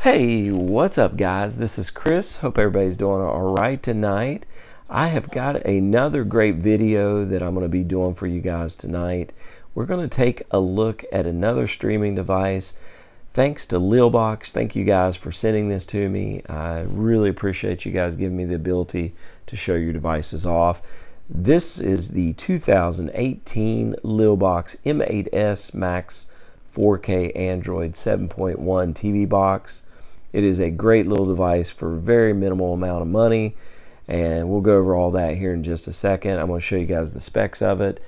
Hey, what's up guys? This is Chris. Hope everybody's doing all right tonight. I have got another great video that I'm going to be doing for you guys tonight. We're going to take a look at another streaming device. Thanks to Leelbox. Thank you guys for sending this to me. I really appreciate you guys giving me the ability to show your devices off. This is the 2018 Leelbox M8S Max 4K Android 7.1 TV box. It is a great little device for a very minimal amount of money, and we'll go over all that here in just a second. I'm going to show you guys the specs of it,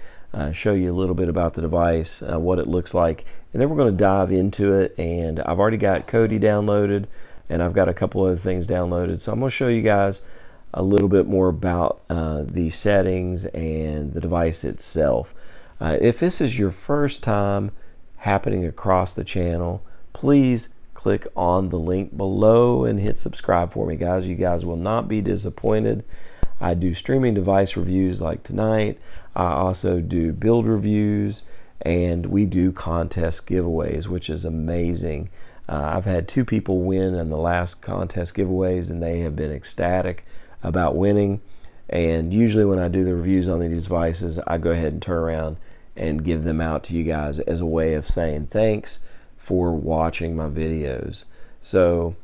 show you a little bit about the device, what it looks like, and then we're going to dive into it. And I've already got Kodi downloaded, and I've got a couple other things downloaded, so I'm going to show you guys a little bit more about the settings and the device itself. If this is your first time happening across the channel, please click on the link below and hit subscribe for me, guys. You guys will not be disappointed. I do streaming device reviews like tonight. I also do build reviews, and we do contest giveaways, which is amazing. I've had 2 people win in the last contest giveaways, and they have been ecstatic about winning. And usually when I do the reviews on these devices, I go ahead and turn around and give them out to you guys as a way of saying thanks for watching my videos. So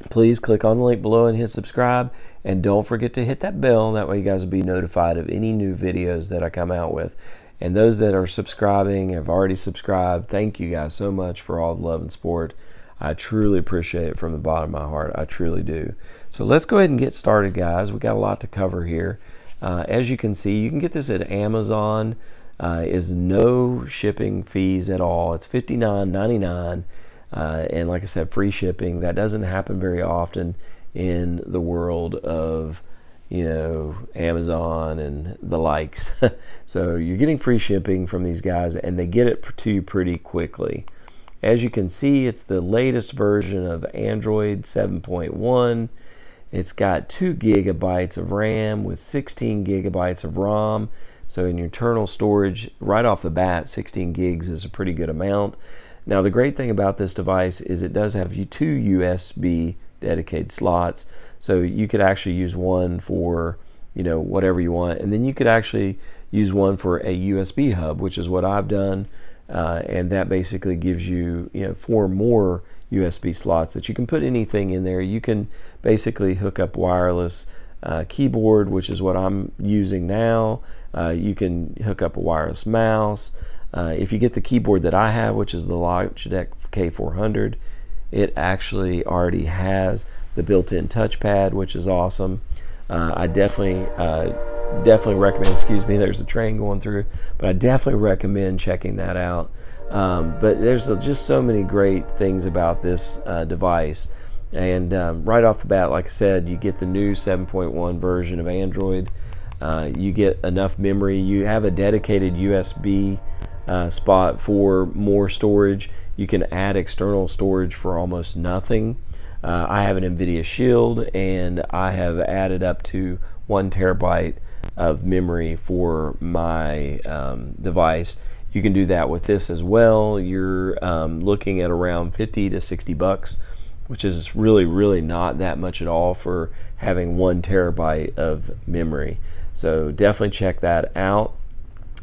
please click on the link below and hit subscribe, and don't forget to hit that bell. That way you guys will be notified of any new videos that I come out with. And those that are subscribing, have already subscribed, thank you guys so much for all the love and support. I truly appreciate it from the bottom of my heart. I truly do. So let's go ahead and get started, guys. We got a lot to cover here. As you can see, you can get this at Amazon. Is no shipping fees at all. It's $59.99, and like I said, free shipping. That doesn't happen very often in the world of, you know, Amazon and the likes. So you're getting free shipping from these guys, and they get it to you pretty quickly. As you can see, it's the latest version of Android 7.1. It's got 2 gigabytes of RAM with 16 gigabytes of ROM. So in your internal storage, right off the bat, 16 gigs is a pretty good amount. Now the great thing about this device is it does have 2 USB dedicated slots. So you could actually use one for, you know, whatever you want. And then you could actually use one for a USB hub, which is what I've done. And that basically gives you, 4 more USB slots that you can put anything in there. You can basically hook up wireless keyboard, which is what I'm using now. You can hook up a wireless mouse. If you get the keyboard that I have, which is the Logitech K400, it actually already has the built-in touchpad, which is awesome. I definitely recommend, excuse me, there's a train going through, but I definitely recommend checking that out. But there's just so many great things about this device. And right off the bat, like I said, you get the new 7.1 version of Android. You get enough memory. You have a dedicated USB spot for more storage. You can add external storage for almost nothing. I have an NVIDIA Shield, and I have added up to 1 terabyte of memory for my device. You can do that with this as well. You're looking at around 50 to 60 bucks, which is really not that much at all for having 1 terabyte of memory. So definitely check that out.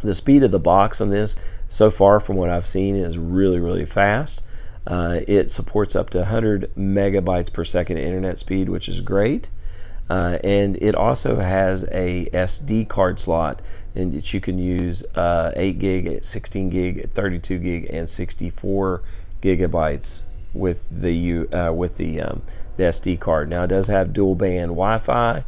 The speed of the box on this, so far from what I've seen, is really fast. It supports up to 100 megabytes per second internet speed, which is great. And it also has a SD card slot, and that you can use 8 gig, 16 gig, 32 gig, and 64 gigabytes with the SD card. Now it does have dual band Wi-Fi,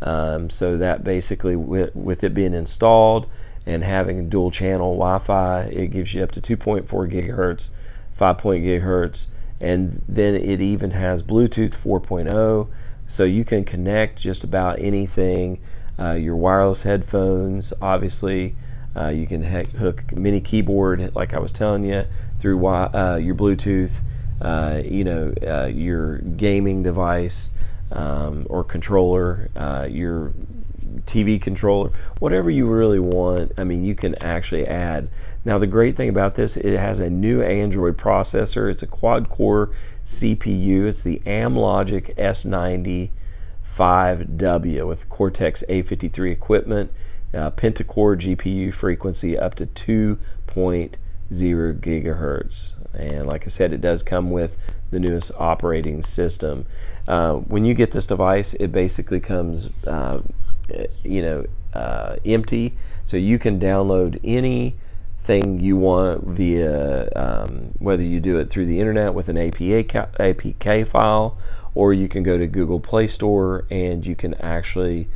so that basically with it being installed and having dual channel Wi-Fi, it gives you up to 2.4 gigahertz, 5 gigahertz, and then it even has Bluetooth 4.0, so you can connect just about anything. Your wireless headphones, obviously. You can hook mini keyboard, like I was telling you, through your Bluetooth. Your gaming device or controller, your TV controller, whatever you really want. I mean, you can actually add. Now, the great thing about this, it has a new Android processor. It's a quad-core CPU. It's the Amlogic S95W with Cortex A53 equipment, pentacore GPU frequency up to 2.0 gigahertz. And like I said, it does come with the newest operating system. When you get this device, it basically comes empty, so you can download anything you want via whether you do it through the internet with an APK file, or you can go to Google Play Store and you can actually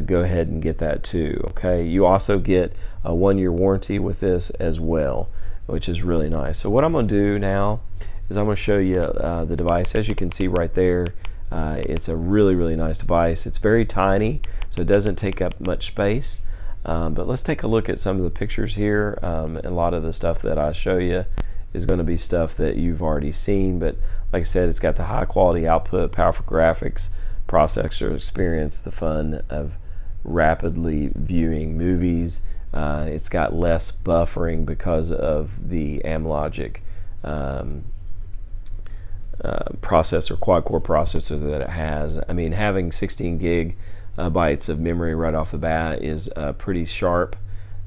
go ahead and get that too. Okay, you also get a 1-year warranty with this as well, which is really nice. So what I'm going to do now is I'm going to show you the device. As you can see right there, it's a really nice device. It's very tiny, so it doesn't take up much space. But let's take a look at some of the pictures here. And a lot of the stuff that I show you is going to be stuff that you've already seen. But like I said, it's got the high quality output, powerful graphics, processor experience, the fun of rapidly viewing movies. It's got less buffering because of the Amlogic processor, quad-core processor that it has. I mean, having 16 gigabytes of memory right off the bat is pretty sharp.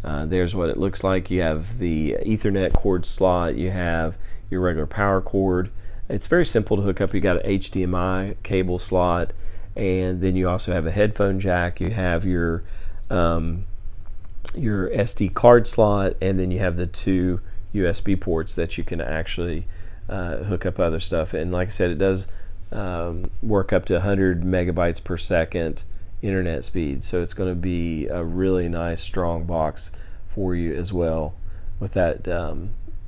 There's what it looks like. You have the Ethernet cord slot, you have your regular power cord. It's very simple to hook up. You got an HDMI cable slot, and then you also have a headphone jack. You have your SD card slot, and then you have the 2 USB ports that you can actually hook up other stuff. And like I said, it does work up to 100 megabytes per second internet speed, so it's going to be a really nice strong box for you as well, with that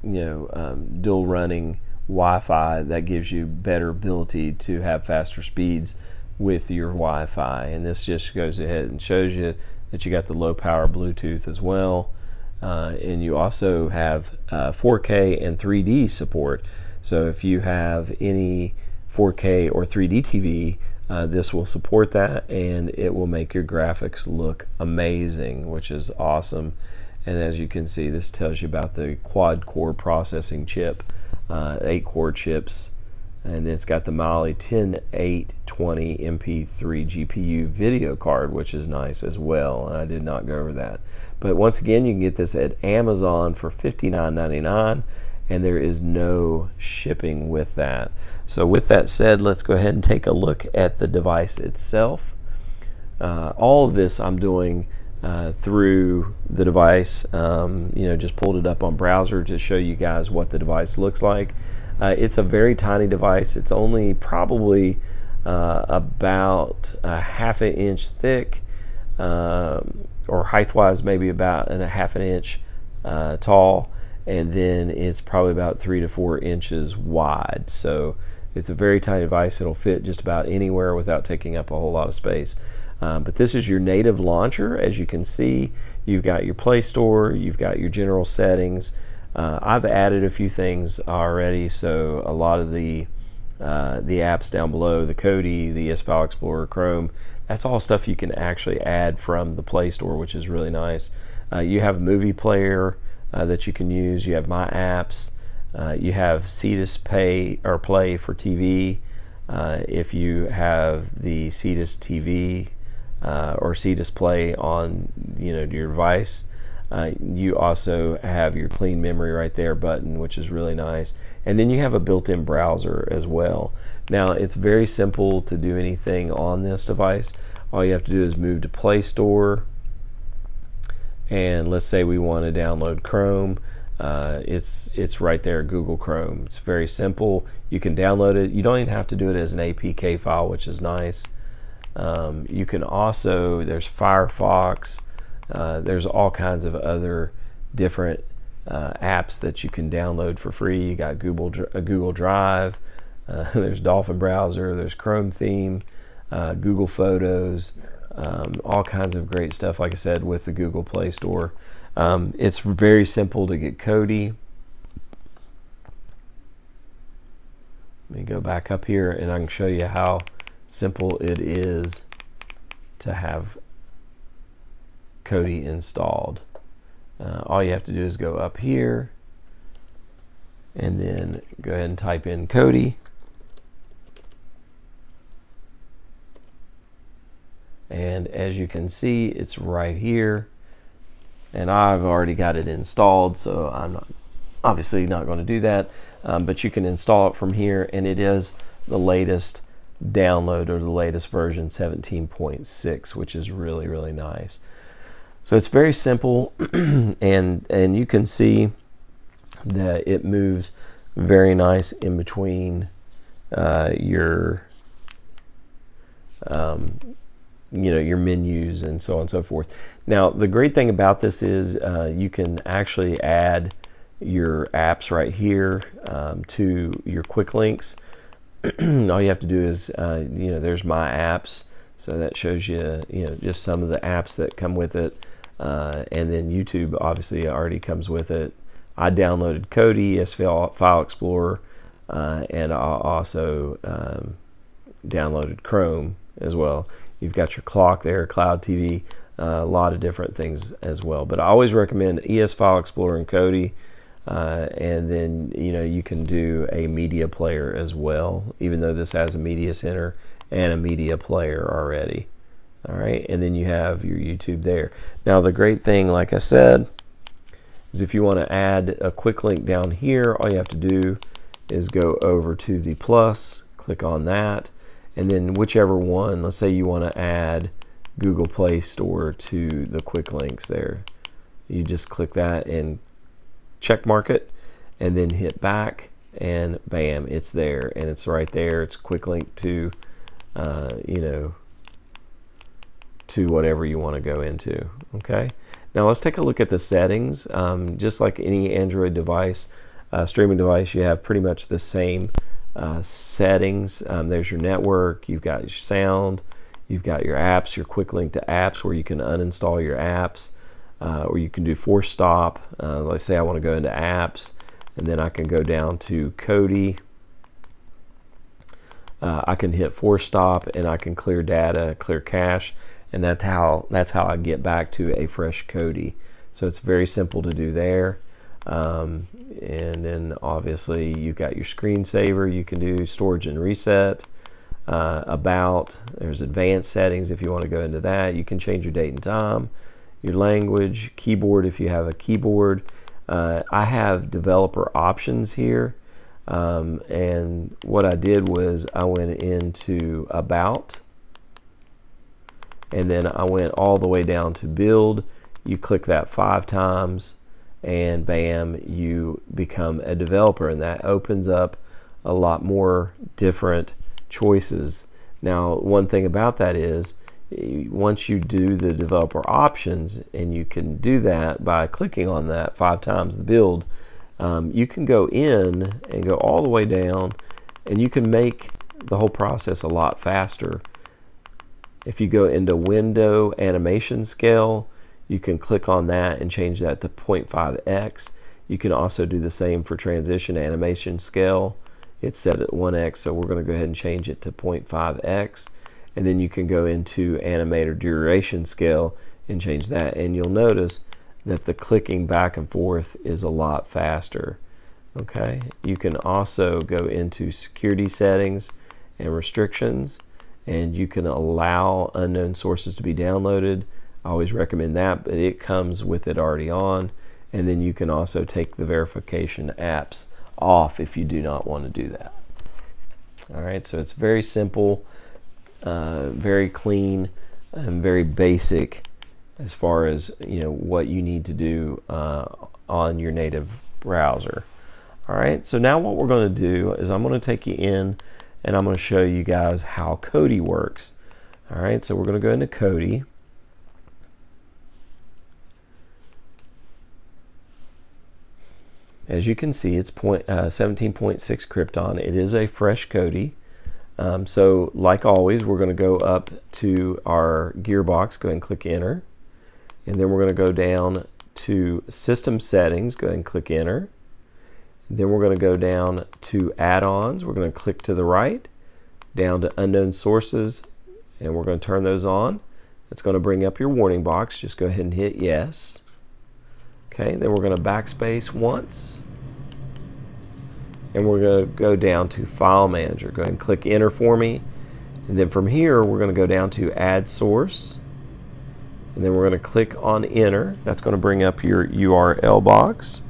dual running Wi-Fi that gives you better ability to have faster speeds with your Wi-Fi. And this just goes ahead and shows you that you got the low power Bluetooth as well, and you also have 4K and 3D support. So if you have any 4K or 3D TV, this will support that, and it will make your graphics look amazing, which is awesome. And as you can see, this tells you about the quad core processing chip, 8 core chips, and it's got the Mali 10820 MP3 GPU video card, which is nice as well, and I did not go over that. But once again, you can get this at Amazon for $59.99, and there is no shipping with that. So with that said, let's go ahead and take a look at the device itself. All of this I'm doing through the device. Just pulled it up on browser to show you guys what the device looks like. It's a very tiny device. It's only probably about a ½ an inch thick, or height-wise maybe about a ½ an inch tall, and then it's probably about 3 to 4 inches wide. So it's a very tiny device. It'll fit just about anywhere without taking up a whole lot of space. But this is your native launcher. As you can see, you've got your Play Store, you've got your general settings. I've added a few things already, so a lot of the apps down below, the Kodi, the S File Explorer, Chrome, that's all stuff you can actually add from the Play Store, which is really nice. You have a movie player that you can use. You have My Apps. You have Cetus Pay or Play for TV. If you have the Cetus TV or Cetus Play on your device, you also have your clean memory right there button, which is really nice. And then you have a built-in browser as well. Now, it's very simple to do anything on this device. All you have to do is move to Play Store, and let's say we want to download Chrome. It's right there, Google Chrome. It's very simple. You can download it. You don't even have to do it as an APK file, which is nice. You can also, there's Firefox, there's all kinds of other different apps that you can download for free. You got Google Drive, there's Dolphin Browser, there's Chrome Theme, Google Photos, all kinds of great stuff, like I said, with the Google Play Store. It's very simple to get Kodi. Let me go back up here and I can show you how simple it is to have Kodi installed. All you have to do is go up here and then go ahead and type in Kodi. And as you can see, it's right here. And I've already got it installed, so I'm obviously not going to do that. But you can install it from here, and it is the latest download, or the latest version 17.6, which is really, really nice. So it's very simple, and you can see that it moves very nice in between your your menus and so on and so forth. Now the great thing about this is you can actually add your apps right here to your quick links. All you have to do is there's my apps, so that shows you just some of the apps that come with it. And then YouTube obviously already comes with it. I downloaded Kodi, ES File Explorer, and I also downloaded Chrome as well. You've got your clock there, Cloud TV, a lot of different things as well. But I always recommend ES File Explorer and Kodi, and then you can do a media player as well, even though this has a media center and a media player already. All right, and then you have your YouTube there. Now the great thing, like I said, is if you want to add a quick link down here, all you have to do is go over to the plus, click on that, and then whichever one, let's say you want to add Google Play Store to the quick links there. You just click that and check mark it, and then hit back, and bam, it's there, and it's right there. It's a quick link to to whatever you want to go into. Okay, now let's take a look at the settings. Just like any Android device, streaming device, you have pretty much the same settings. There's your network, you've got your sound, you've got your apps, your quick link to apps where you can uninstall your apps, or you can do force stop. Let's say I want to go into apps, and then I can go down to Kodi. I can hit force stop, and I can clear data, clear cache, and that's how I get back to a fresh Kodi. So it's very simple to do there. And then obviously you've got your screensaver. You can do storage and reset. There's advanced settings if you want to go into that. You can change your date and time, your language, keyboard if you have a keyboard. I have developer options here. And what I did was I went into about, and then I went all the way down to build. You click that 5 times, and bam, you become a developer, and that opens up a lot more different choices. Now, one thing about that is once you do the developer options, and you can do that by clicking on that 5 times the build, you can go in and go all the way down, and you can make the whole process a lot faster. If you go into window animation scale, you can click on that and change that to 0.5x. You can also do the same for transition animation scale. It's set at 1x, so we're going to go ahead and change it to 0.5x. And then you can go into animator duration scale and change that. And you'll notice that the clicking back and forth is a lot faster. Okay, you can also go into security settings and restrictions, and you can allow unknown sources to be downloaded. I always recommend that, but it comes with it already on. And then you can also take the verification apps off if you do not want to do that. All right, so it's very simple, very clean, and very basic as far as what you need to do on your native browser. All right, so now what we're going to do is I'm going to take you in, and I'm going to show you guys how Kodi works. All right, so we're going to go into Kodi. As you can see, it's 17.6 Krypton. It is a fresh Kodi. So like always, we're going to go up to our gearbox, go ahead and click enter. And then we're going to go down to system settings, go ahead and click enter. Then we're going to go down to add-ons. We're going to click to the right, down to unknown sources, and we're going to turn those on. It's going to bring up your warning box. Just go ahead and hit yes. Okay, then we're going to backspace once. And we're going to go down to File Manager. Go ahead and click Enter for me. And then from here, we're going to go down to Add Source. And then we're going to click on Enter. That's going to bring up your URL box.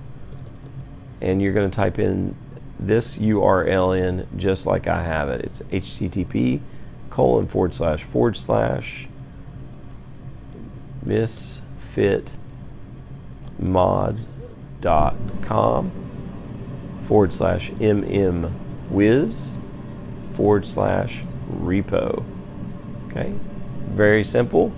And you're going to type in this URL in just like I have it. It's http://misfitmods.com/mmwiz/repo. Okay, very simple.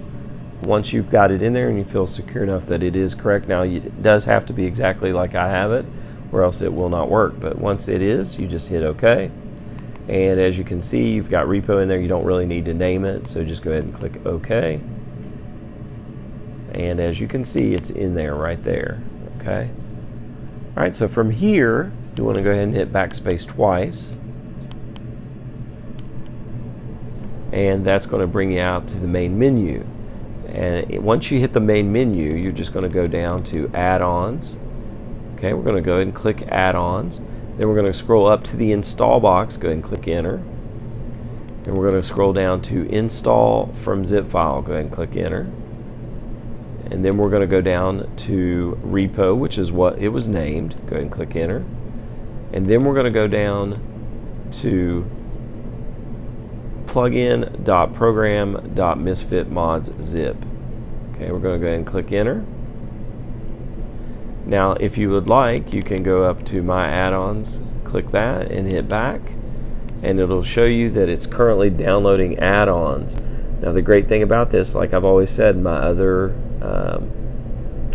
Once you've got it in there and you feel secure enough that it is correct, now it does have to be exactly like I have it, or else it will not work. But once it is, you just hit OK. And as you can see, you've got repo in there. You don't really need to name it, so just go ahead and click OK. And as you can see, it's in there right there. Okay. All right, so from here, you want to go ahead and hit backspace twice. And that's going to bring you out to the main menu. And once you hit the main menu, you're just going to go down to Add-ons. Okay, we're going to go ahead and click Add-ons. Then we're going to scroll up to the Install box. Go ahead and click Enter. And we're going to scroll down to Install from Zip File. Go ahead and click Enter. And then we're going to go down to Repo, which is what it was named. Go ahead and click Enter. And then we're going to go down to plugin.program.misfitmods.zip. Okay, we're going to go ahead and click Enter. Now, if you would like, you can go up to My Add-ons, click that, and hit back, and it'll show you that it's currently downloading add-ons. Now, the great thing about this, like I've always said in my other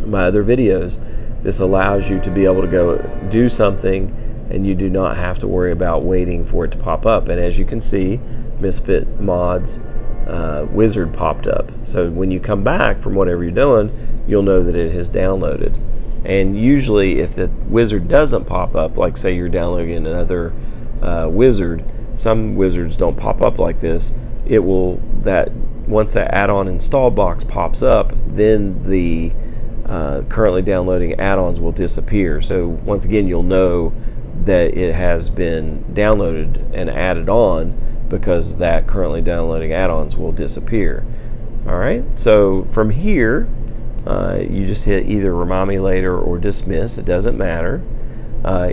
videos, this allows you to be able to go do something, and you do not have to worry about waiting for it to pop up. And as you can see, Misfit Mods wizard popped up. So when you come back from whatever you're doing, you'll know that it has downloaded. And usually if the wizard doesn't pop up, like say you're downloading another wizard, some wizards don't pop up like this. It will, once that add-on install box pops up, then the currently downloading add-ons will disappear. So once again, you'll know that it has been downloaded and added on, because that currently downloading add-ons will disappear. Alright, so from here, you just hit either remind me later or dismiss. It doesn't matter.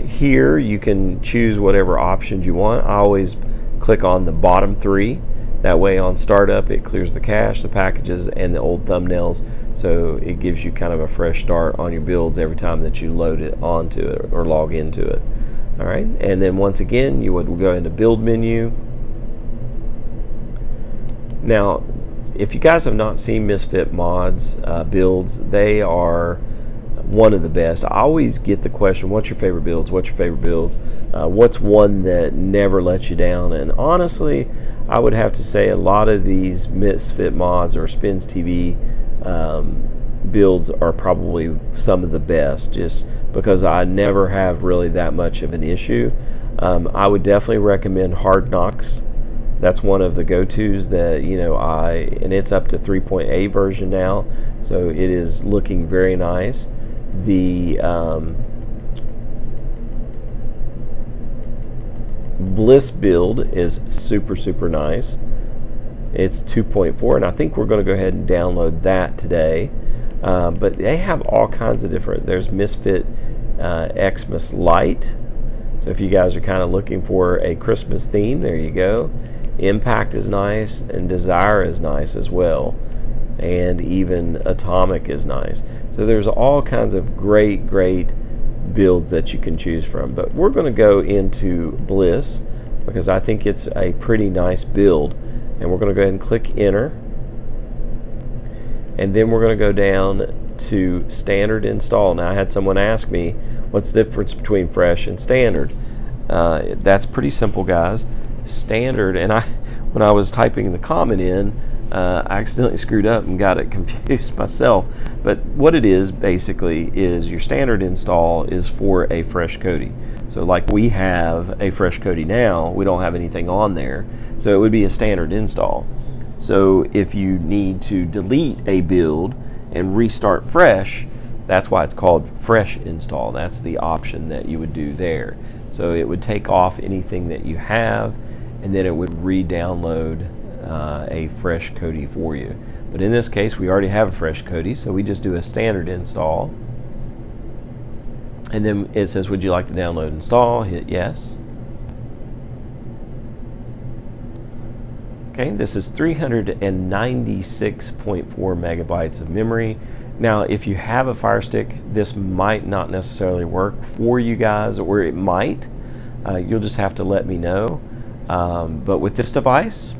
Here you can choose whatever options you want. I always click on the bottom three. That way on startup it clears the cache, the packages, and the old thumbnails, so it gives you kind of a fresh start on your builds every time that you load it onto it or log into it. Alright, and then once again you would go into build menu. Now, if you guys have not seen Misfit Mods builds, they are one of the best. I always get the question, what's your favorite builds? What's your favorite builds? What's one that never lets you down? And honestly, I would have to say a lot of these Misfit Mods or Spins TV builds are probably some of the best, just because I never have really that much of an issue. I would definitely recommend Hard Knocks. That's one of the go-tos that, you know, and it's up to 3.8 version now, so it is looking very nice. The Bliss build is super nice. It's 2.4, and I think we're going to go ahead and download that today. But they have all kinds of different. There's Misfit Xmas Light. So if you guys are kind of looking for a Christmas theme, there you go. Impact is nice, and Desire is nice as well. And even Atomic is nice. So there's all kinds of great builds that you can choose from. But we're going to go into Bliss because I think it's a pretty nice build. And we're going to go ahead and click Enter. And then we're going to go down to Standard Install. Now, I had someone ask me, what's the difference between Fresh and Standard? That's pretty simple, guys. Standard, and when I was typing the comment in, I accidentally screwed up and got it confused myself. But what it is basically is your standard install is for a fresh Kodi. So like we have a fresh Kodi now, we don't have anything on there, so it would be a standard install. So if you need to delete a build and restart fresh, that's why it's called fresh install. That's the option that you would do there. So it would take off anything that you have, and then it would re-download a fresh Kodi for you. But in this case, we already have a fresh Kodi, so we just do a standard install. And then it says, would you like to download and install? Hit yes. Okay, this is 396.4 megabytes of memory. Now, if you have a Fire Stick, this might not necessarily work for you guys, or it might. You'll just have to let me know. But with this device,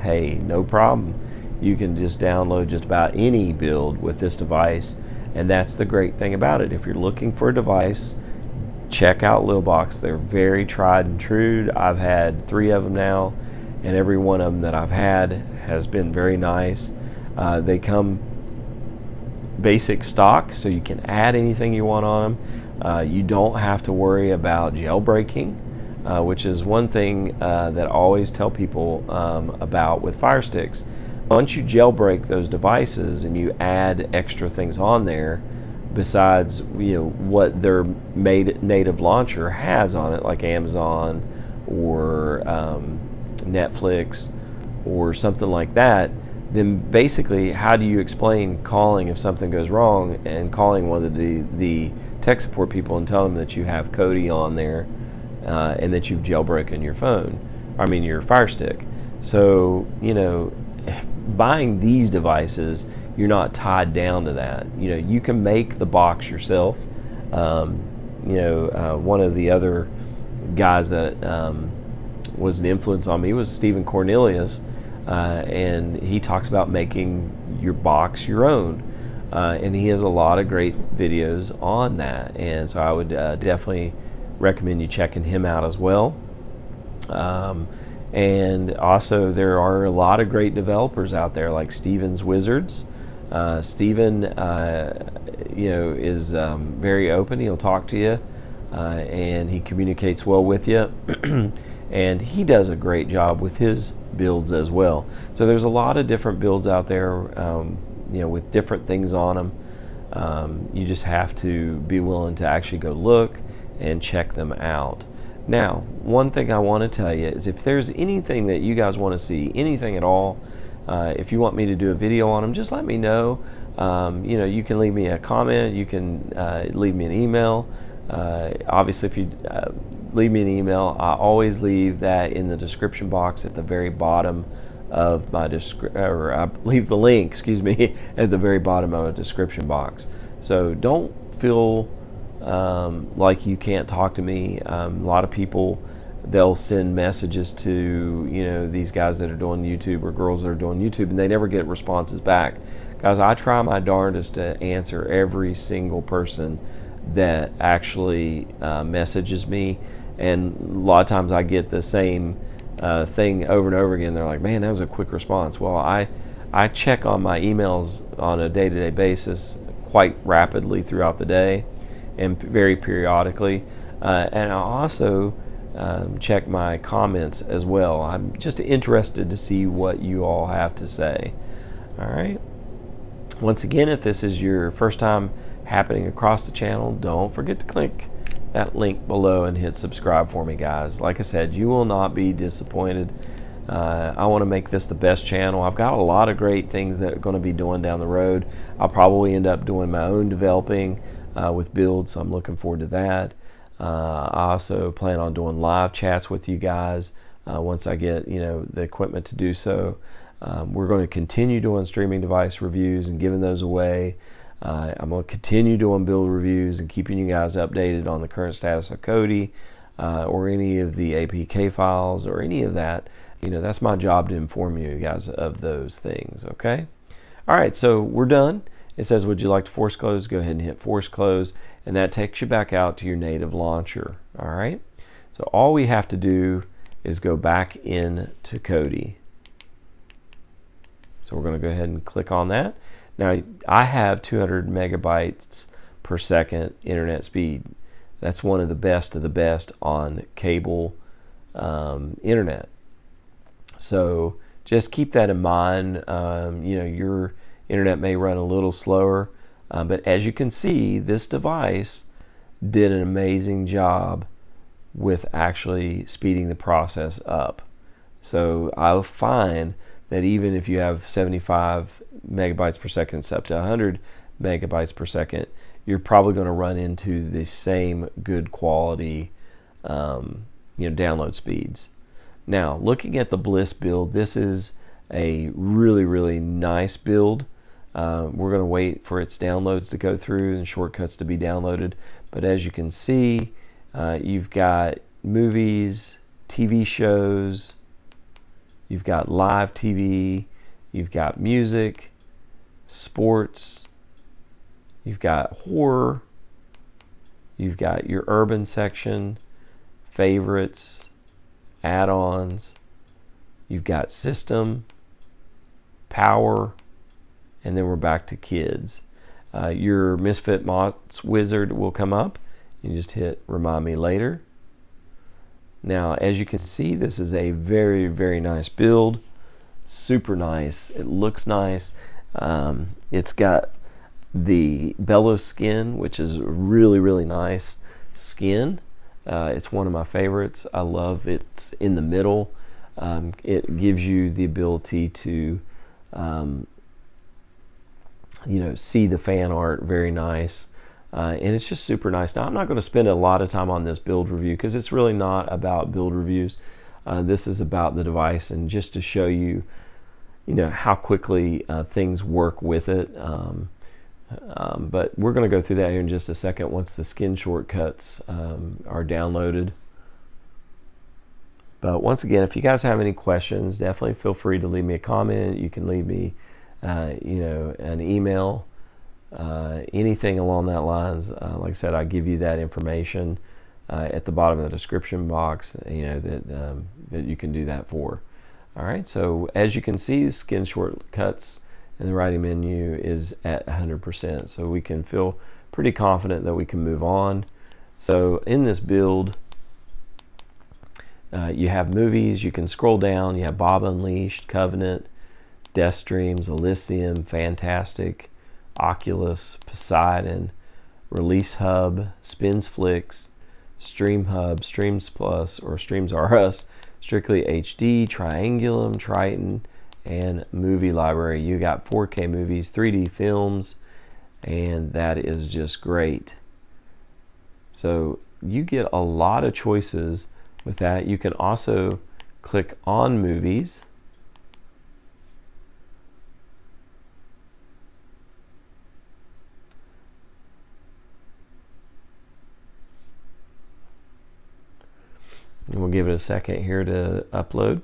hey, no problem. You can just download just about any build with this device, and that's the great thing about it. If you're looking for a device, check out Leelbox. They're very tried and true. I've had 3 of them now, and every one of them that I've had has been very nice. They come basic stock, so you can add anything you want on them. You don't have to worry about jailbreaking, which is one thing that I always tell people about with Fire Sticks. Once you jailbreak those devices and you add extra things on there besides what their native launcher has on it, like Amazon or Netflix or something like that, then basically how do you explain calling if something goes wrong and calling one of the tech support people and tell them that you have Kodi on there and that you've jailbroken your phone, your Fire Stick? So buying these devices, you're not tied down to that. You can make the box yourself. One of the other guys that was an influence on me was Stephen Cornelius, and he talks about making your box your own, and he has a lot of great videos on that, and so I would definitely recommend you checking him out as well. And also there are a lot of great developers out there like Steven's Wizards. Steven is very open. He'll talk to you, and he communicates well with you. And he does a great job with his builds as well. So there's a lot of different builds out there, with different things on them. You just have to be willing to actually go look and check them out. Now, one thing I want to tell you is if there's anything that you guys want to see, anything at all, if you want me to do a video on them, just let me know. You can leave me a comment, you can leave me an email. Obviously, if you leave me an email, I always leave that in the description box at the very bottom of my or I leave the link, excuse me, at the very bottom of a description box. So don't feel like you can't talk to me. A lot of people, they'll send messages to these guys that are doing YouTube or girls that are doing YouTube, and they never get responses back. Guys, I try my darndest to answer every single person that actually messages me, and a lot of times I get the same thing over and over again. They're like, man, that was a quick response. Well, I check on my emails on a day-to-day basis quite rapidly throughout the day and very periodically, and I also check my comments as well. I'm just interested to see what you all have to say. All right, once again, if this is your first time happening across the channel, don't forget to click that link below and hit subscribe for me, guys. Like I said, you will not be disappointed. I want to make this the best channel. I've got a lot of great things that I'm going to be doing down the road. I'll probably end up doing my own developing with builds, so I'm looking forward to that. I also plan on doing live chats with you guys once I get the equipment to do so. We're going to continue doing streaming device reviews and giving those away. I'm going to continue doing build reviews and keeping you guys updated on the current status of Kodi or any of the APK files or any of that. That's my job to inform you guys of those things, okay? All right, so we're done. It says, would you like to force close? Go ahead and hit force close, and that takes you back out to your native launcher, all right? So all we have to do is go back into Kodi. So we're going to go ahead and click on that. Now, I have 200 megabytes per second internet speed. That's one of the best on cable internet. So just keep that in mind. You know, your internet may run a little slower, but as you can see, this device did an amazing job with actually speeding the process up. So I'll find that even if you have 75 megabytes per second up to 100 megabytes per second, you're probably going to run into the same good quality download speeds. Now, looking at the Bliss build, this is a really nice build. We're going to wait for its downloads to go through and shortcuts to be downloaded. But as you can see, you've got movies, TV shows, you've got live TV, you've got music, sports, you've got horror, you've got your urban section, favorites, add-ons, you've got system, power, and then we're back to kids. Your Misfit Mods wizard will come up. You just hit remind me later. Now, as you can see, this is a very nice build. Super nice. It looks nice. It's got the bellows skin, which is really nice skin. It's one of my favorites. I love it's in the middle. It gives you the ability to see the fan art. Very nice. And it's just super nice. Now, I'm not going to spend a lot of time on this build review because it's really not about build reviews. This is about the device and just to show you, how quickly things work with it. But we're going to go through that here in just a second once the skin shortcuts are downloaded. But once again, if you guys have any questions, definitely feel free to leave me a comment. You can leave me, an email. Anything along that lines. Like I said, I give you that information at the bottom of the description box, that you can do that for. All right, so as you can see, the skin shortcuts in the writing menu is at 100%, so we can feel pretty confident that we can move on. So in this build, you have movies. You can scroll down. You have Bob Unleashed, Covenant, Death Streams, Elysium, Fantastic, Oculus, Poseidon, Release Hub, Spins Flicks, Stream Hub, Streams Plus or Streams R Us, Strictly HD, Triangulum, Triton, and Movie Library. You got 4K movies, 3D films, and that is just great. So you get a lot of choices with that. You can also click on movies. And we'll give it a second here to upload.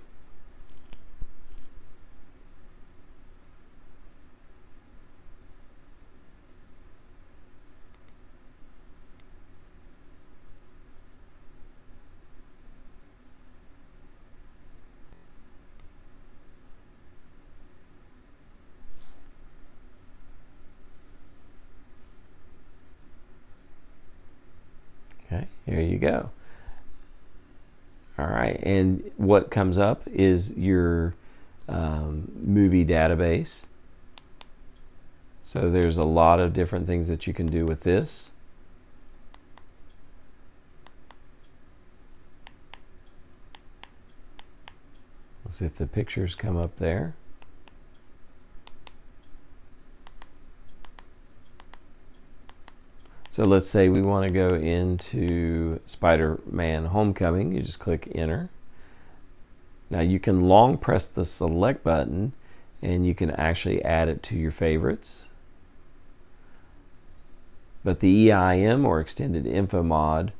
Okay, here you go. All right, and what comes up is your movie database. So there's a lot of different things that you can do with this. Let's see if the pictures come up there. So let's say we want to go into Spider-Man Homecoming. You just click enter. Now you can long press the select button and you can actually add it to your favorites. But the EIM or extended info mod,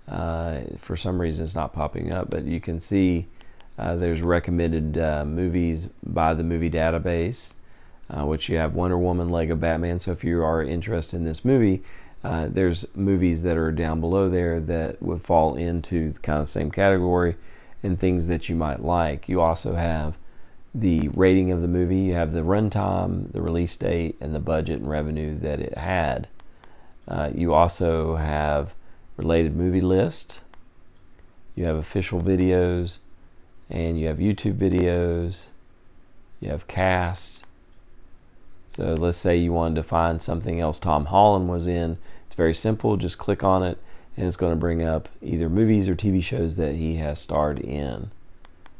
for some reason it's not popping up, but you can see there's recommended movies by the movie database, which you have Wonder Woman, Lego Batman. So if you are interested in this movie, there's movies that are down below there that would fall into the kind of same category and things that you might like. You also have the rating of the movie, you have the runtime, the release date, and the budget and revenue that it had. You also have related movie list, you have official videos, and you have YouTube videos, You have cast. So let's say you wanted to find something else Tom Holland was in. It's very simple. Just click on it, and it's going to bring up either movies or TV shows that he has starred in.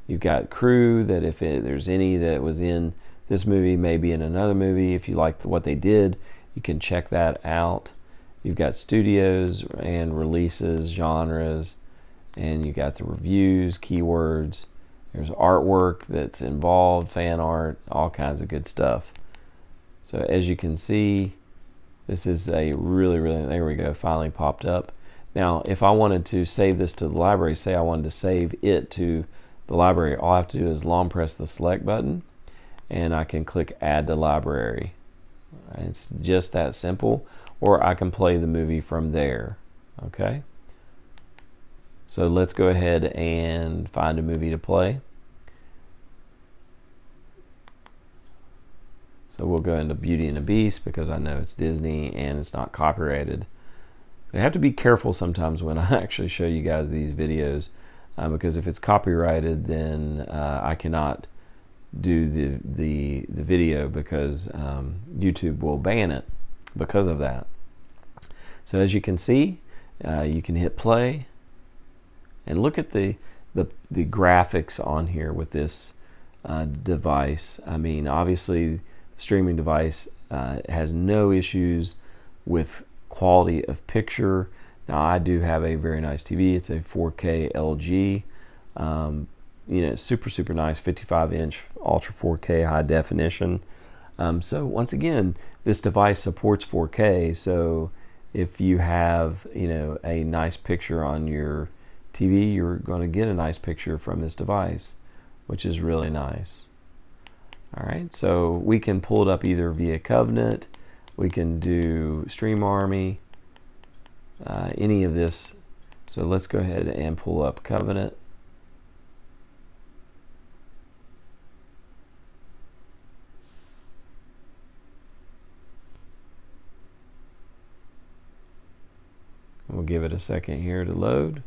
You've got crew, that if there's any that was in this movie, maybe in another movie. If you like what they did, you can check that out. You've got studios and releases, genres, and you got the reviews, keywords. There's artwork that's involved, fan art, all kinds of good stuff. So as you can see, this is a really, there we go, finally popped up. Now, if I wanted to save this to the library, say I wanted to save it to the library, all I have to do is long press the select button, and I can click add to library. It's just that simple, or I can play the movie from there, okay? So let's go ahead and find a movie to play. So we'll go into Beauty and the Beast because I know it's Disney and it's not copyrighted. You have to be careful sometimes when I actually show you guys these videos because if it's copyrighted, then I cannot do the video because YouTube will ban it because of that. So as you can see, you can hit play. And look at the graphics on here with this device. I mean, obviously, the streaming device has no issues with quality of picture. Now, I do have a very nice TV. It's a 4K LG. You know, super nice, 55-inch Ultra 4K high definition. So once again, this device supports 4K. So if you have, you know, a nice picture on your TV, you're going to get a nice picture from this device, which is really nice. All right, so we can pull it up either via Covenant, we can do Stream Army, any of this. So let's go ahead and pull up Covenant. We'll give it a second here to load.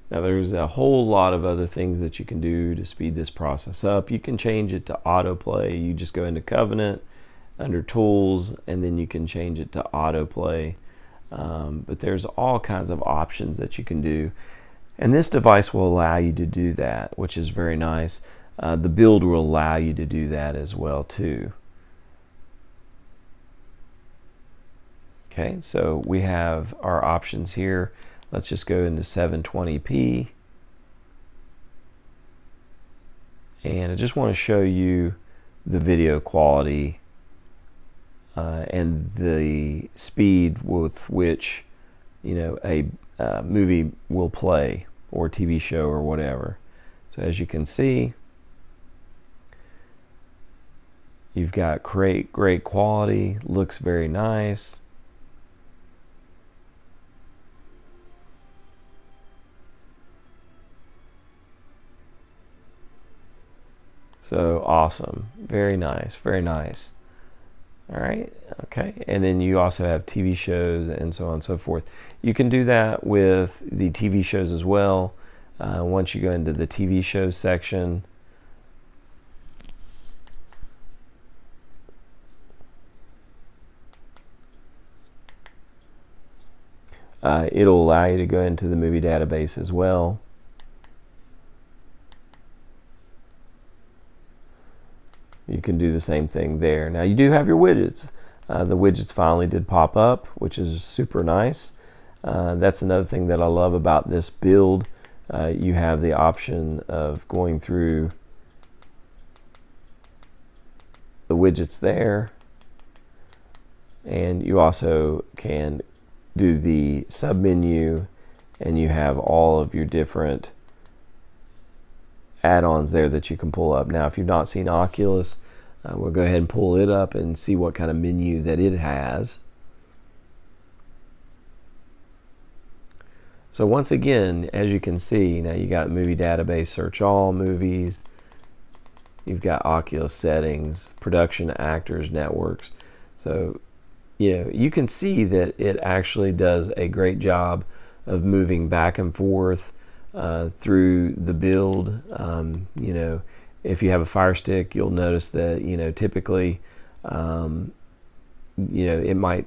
Now there's a whole lot of other things that you can do to speed this process up. You can change it to autoplay. You just go into Covenant, under Tools, and then you can change it to autoplay. But there's all kinds of options that you can do. And this device will allow you to do that, which is very nice. The build will allow you to do that as well too. Okay, so we have our options here. Let's just go into 720p. And I just want to show you the video quality and the speed with which, you know, a movie will play, or TV show or whatever. So as you can see, you've got great quality, looks very nice. So awesome, very nice, very nice. All right, okay, and then you also have TV shows and so on and so forth. You can do that with the TV shows as well. Once you go into the TV shows section, it'll allow you to go into the movie database as well. You can do the same thing there. Now you do have your widgets. The widgets finally did pop up, which is super nice. That's another thing that I love about this build. You have the option of going through the widgets there, and you also can do the sub menu, and you have all of your different add-ons there that you can pull up. Now if you've not seen Oculus, we'll go ahead and pull it up and see what kind of menu that it has. So once again, as you can see, now you got movie database, search all movies, you've got Oculus settings, production, actors, networks. So you can see that it actually does a great job of moving back and forth through the build. If you have a Fire Stick, you'll notice that typically it might,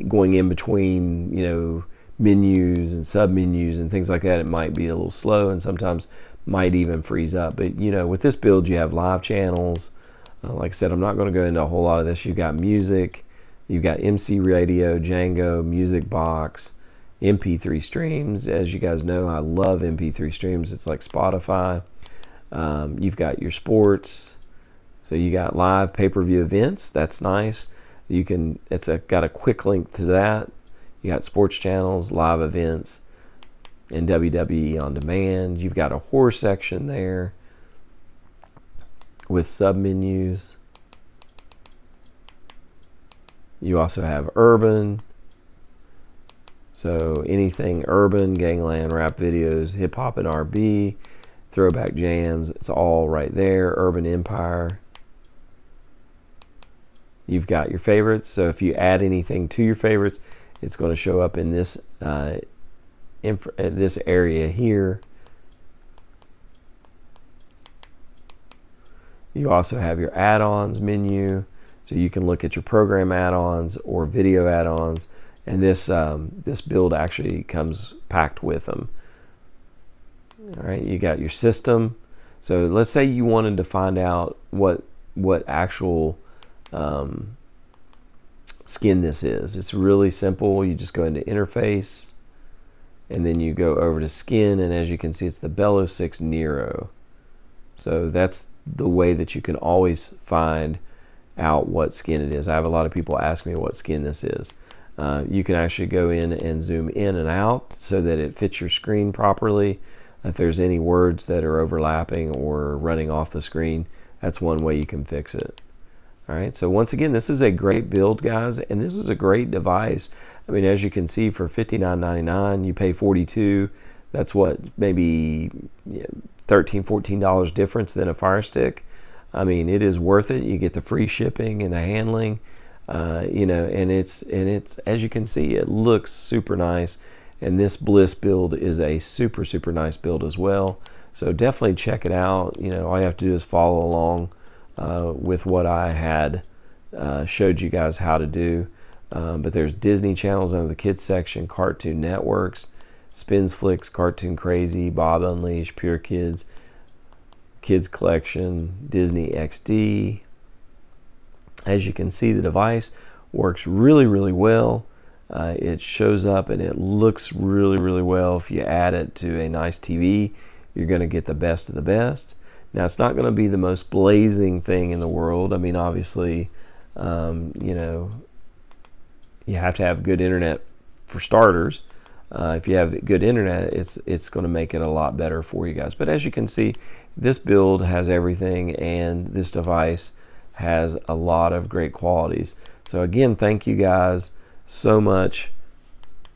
going in between menus and sub menus and things like that, it might be a little slow and sometimes might even freeze up. But with this build, you have live channels. Like I said, I'm not going to go into a whole lot of this. You've got music, you've got MC Radio, Django, Music Box, MP3 streams. As you guys know, I love MP3 streams. It's like Spotify. You've got your sports. So you got live pay-per-view events. That's nice. Got a quick link to that. You got sports channels, live events, and WWE on demand. You've got a horror section there with sub menus. You also have urban. So anything urban, gangland, rap videos, hip hop and R&B, throwback jams, it's all right there. Urban Empire. You've got your favorites. So if you add anything to your favorites, it's going to show up in this this area here. You also have your add-ons menu, so you can look at your program add-ons or video add-ons, and this build actually comes packed with them. All right, you got your system. So let's say you wanted to find out what actual skin this is. It's really simple. You just go into interface and then you go over to skin, and as you can see, it's the Bellow 6 Nero. So that's the way that you can always find out what skin it is. I have a lot of people ask me what skin this is. You can actually go in and zoom in and out so that it fits your screen properly. If there's any words that are overlapping or running off the screen, that's one way you can fix it. All right, so once again, this is a great build, guys, and this is a great device. I mean, as you can see, for $59.99, you pay $42. That's what, maybe $13, $14 difference than a Fire Stick. I mean, it is worth it. You get the free shipping and the handling, and it's as you can see, it looks super nice. And this Bliss build is a super, super nice build as well. So definitely check it out. All you have to do is follow along with what I had showed you guys how to do. But there's Disney channels under the kids section, Cartoon Networks, Spins Flicks, Cartoon Crazy, Bob Unleashed, Pure Kids, Kids Collection, Disney XD. As you can see, the device works really, really well. It shows up and it looks really, really well. If you add it to a nice TV, you're going to get the best of the best. Now, it's not going to be the most blazing thing in the world. I mean, obviously, you have to have good internet for starters. If you have good internet, it's going to make it a lot better for you guys. But as you can see, this build has everything, and this device has a lot of great qualities. So again, thank you guys so much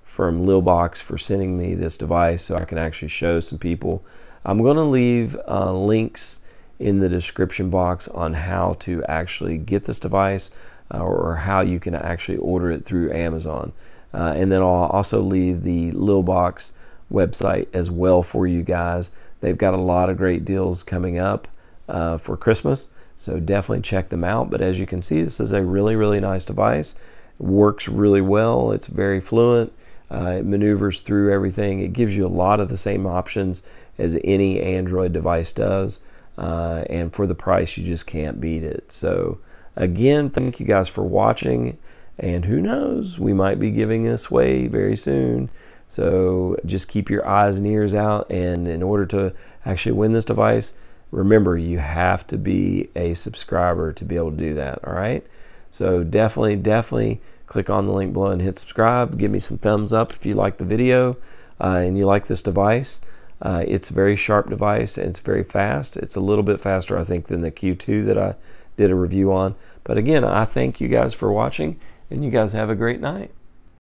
from Leelbox for sending me this device so I can actually show some people. I'm going to leave links in the description box on how to actually get this device or how you can actually order it through Amazon. And then I'll also leave the Leelbox website as well for you guys. They've got a lot of great deals coming up for Christmas, so definitely check them out. But as you can see, this is a really, really nice device. It works really well. It's very fluent. It maneuvers through everything. It gives you a lot of the same options as any Android device does. And for the price, you just can't beat it. So again, thank you guys for watching. And who knows, we might be giving this away very soon. So just keep your eyes and ears out. And in order to actually win this device, Remember, you have to be a subscriber to be able to do that, all right? So definitely click on the link below and hit subscribe. Give me some thumbs up if you like the video and you like this device. It's a very sharp device and it's very fast. It's a little bit faster, I think, than the Q2 that I did a review on. But again, I thank you guys for watching, and you guys have a great night.